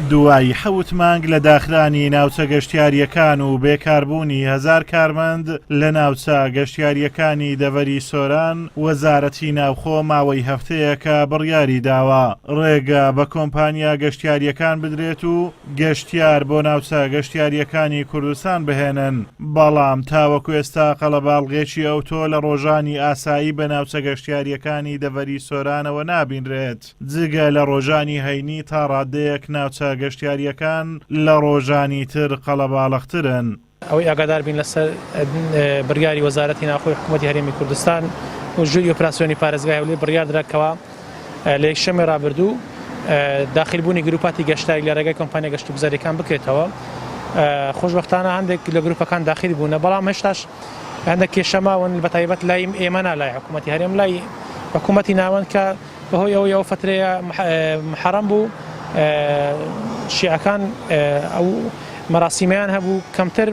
دوای 7 مانگ لە داخرانی ناوچە گەشتیاریەکان و بێکاربوونی 1000 کارمەند لە ناوچە گەشتیاریەکانی دەڤەری سۆران وەزارەتی ناوخۆ ماوەی هەفتەیەکە بڕیاری داوە ڕێگە بە کۆمپانیا گەشتیاریەکان بدرێت و گەشتیار بۆ ناوچە گەشتیاریەکانی کوردستان بهێنن، بەڵام تاوەکو ئێستا قەڵەباڵغێکی ئەوتۆ لە ڕۆژانی ئاسایی بە ناوچە گەشتیاریەکانی دەڤەری سۆرانەوە نابینرێت، جگە لە ڕۆژانی هەینی تا ڕادەیەک ناوچە گەشتیاریەکان لە ڕۆژانی تر قەڵەباڵغترن. ئەوەی ئاگادار بین لەسەر بڕیاری وەزارەتی ناوخۆی حکوومەتی هەرێمی کوردستان و ژووری ئۆپراسیۆنی پارێزگای هەولێر بڕیار درراکەوە لە یەکشەممەی ڕابردوو داخلبوونی گروپاتی گەشتاری لە ڕێگەی کۆمپانیا گەشتوگوزاریەکان بکرێتەوە. خۆشبەختانە هەندێک لە گروپەکان داخل بوون، بەڵام هێشتاش هەندێک کێشەماون بەتایبەت لای ئێمە لای حکوومەتی هەرێم لای حکوومەتی ناوەند کە بەهۆی ئەو فترەیە محەرەم بوو شیعەکان ئەو مەراسیمیان هەبوو کەمتر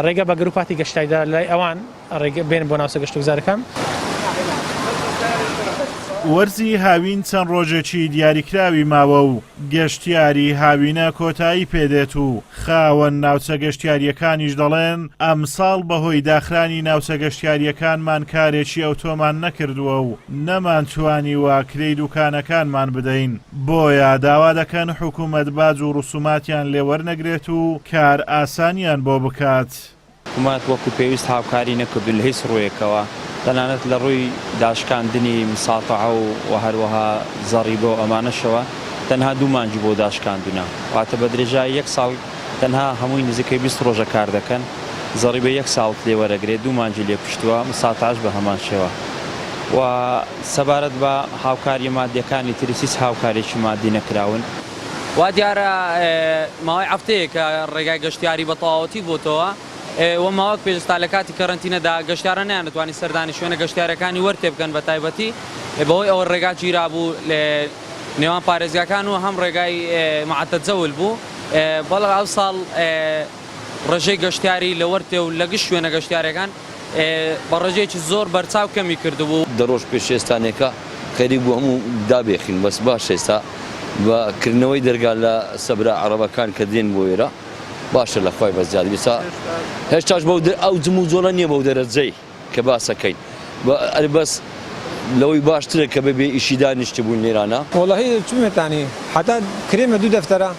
ڕێگە بە گروپاتی گەشتاریدا لای ئەوان ڕێگە بێن بۆ ناوچە گەشتوگوزارەکان. وەرزی هاوین چەند ڕۆژێکی دیاریکراوی ماوە و گەشتیاری هاوینە کۆتایی پێدێت و خاوەن ناوچە گەشتیاریەکانیش دەڵێن ئەمساڵ بەهۆی داخرانی ناوچە گەشتیاریەکانمان کارێکی ئەوتۆمان نەکردووە و نەمانتوانی واکرەی دوکانەکانمان بدەین، بۆیە داوا دەکەن حکوومەت باج و ڕسوماتیان لێوەرنەگرێت و کار ئاسانیان بۆ بکات. حکوومەت وەکو پێویست هاوکاری نەکردو لە هیچ ڕوویەکەوە تەنانەت لە ڕووی داشکاندنی مساتەعە و هەروەها زەڕی بۆ ئەمانەشەوە تەنها 2 مانگی بۆ داشکاندونا، واتە بە درێژای 1 ساڵ تەنها هەمووی نزیکەی 20 ڕۆژە کار دەکەن، زەڕی بە 1 ساڵ لێوەرەگرێت 2 مانگی لێ پشتووە، مساتەعەش بە هەمان شێوە و سەبارەت بە هاوکاری مادیەکانی تریسیس هاوکارێکی مادی نەکراون. وا دیارە ماوەی هەفتەیەکە ڕێگای گەشتیاری بە تەواوەتی بۆتەوە و ماوەک پێشستا لە کاتی کەڕەنتینەدا گەشتیارە نەیانتوانی سەردانی شوێنە گەشتیارەکانی وەرتێ بکەن بە تایبەتی بەهۆی ئەوە ڕێگا گیرا بوو لە نێوان پارێزگاکان و هەم ڕێگای معتەجەول بوو، بەڵام ئەو ساڵ ڕێژەی گەشتیاری لە وەرتێ و لە گشت شوێنە گەشتیارەکان بە ڕێژەیەکی زۆر بەرچاو کەمی کردبوو. دەڕۆژ پێش ئێستانێکە خەریک بوو هەموو دابێخین، بەس باش ئێستا بەکردنەوەی دەرگا لە سەبرا عەرەبەکان کە دێن بۆ ئێرە باشە لە خۆی بەزیاد بیسا هێشتاش بەو ئەو جم و جۆڵە نییە بەو دەرەجەی کە باسەکەین بەس لەوەی باشترە کە بەبێ ئیشی دانیشتی بوون لێرانە. وەڵاهی چوومێتانی حتا کرێمە 2 دەفتەرە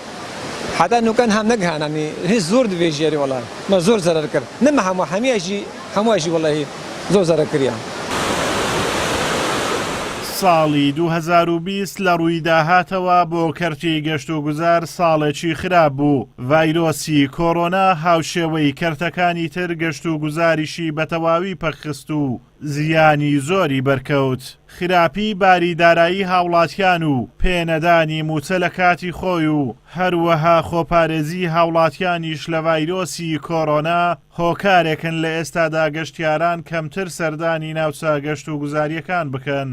حتا نوکان هەم نەگهانانی هیچ زۆر دەبێژێری وەڵای مە زۆر زەرەر کرد نەمە هەموویشی وەڵاهی زۆر زەرەر کردیان. ساڵی 2020 لە ڕووی داهاتەوە بۆ کەرتی گەشتوگوزار ساڵێکی خراپ بوو. ڤایرۆسی کۆڕۆنا هاوشێوەی کەرتەکانی تر گەشتوگوزاریشی بە تەواوی پەخست و زیانی زۆری بەرکەوت. خراپی باریدارایی هاوڵاتیان و پێنەدانی موچە لە کاتی خۆی و هەروەها خۆپارێزی هاوڵاتیانیش لە ڤایرۆسی کۆڕۆنا هۆکارێکن لە ئێستادا گەشتیاران کەمتر سەردانی ناوچە گەشتوگوزاریەکان بکەن.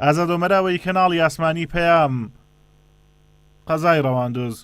ئازاد ئۆمەراوی کەناڵی ئاسمانی پەیام، قەزای ڕەواندوز.